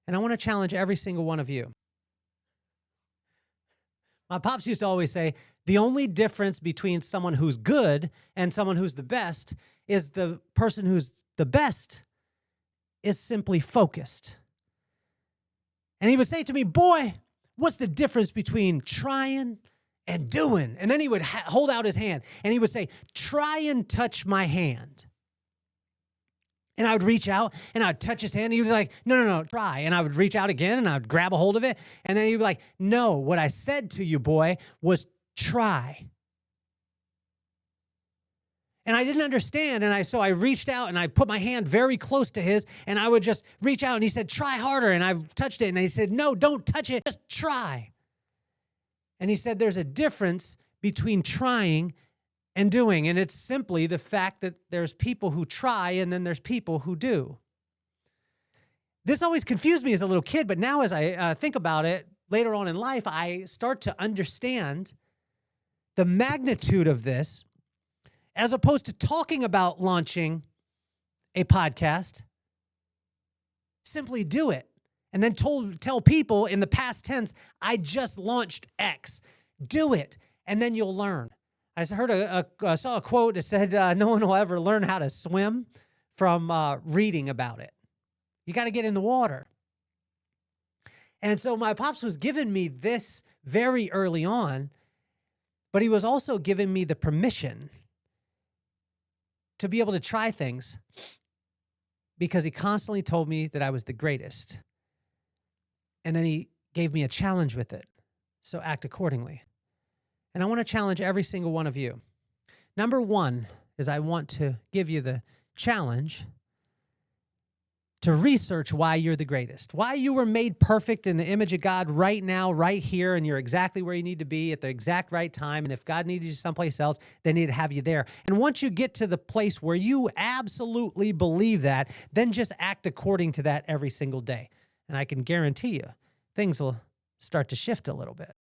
And I want to challenge every single one of you. My pops used to always say, the only difference between someone who's good and someone who's the best is the person who's the best is simply focused. And he would say to me, boy, what's the difference between trying and doing? And then he would hold out his hand and he would say, try and touch my hand. And I would reach out and I would touch his hand. And he was like, no, try. And I would reach out again and I would grab a hold of it. And then he'd be like, no, what I said to you, boy, was try. And I didn't understand. And so I reached out and I put my hand very close to his and I would just reach out and he said, try harder. And I touched it and he said, no, don't touch it. Just try. And he said, there's a difference between trying and doing. And it's simply the fact that there's people who try and then there's people who do. This always confused me as a little kid, but now as I think about it later on in life, I start to understand the magnitude of this as opposed to talking about launching a podcast. Simply do it. And then tell people in the past tense, I just launched X. Do it, and then you'll learn. I saw a quote that said, no one will ever learn how to swim from reading about it. You got to get in the water. And so my pops was giving me this very early on, but he was also giving me the permission to be able to try things because he constantly told me that I was the greatest. And then he gave me a challenge with it. So act accordingly. And I want to challenge every single one of you. Number one is I want to give you the challenge to research why you're the greatest, why you were made perfect in the image of God right now, right here, and you're exactly where you need to be at the exact right time. And if God needed you someplace else, they need to have you there. And once you get to the place where you absolutely believe that, then just act according to that every single day. And I can guarantee you, things will start to shift a little bit.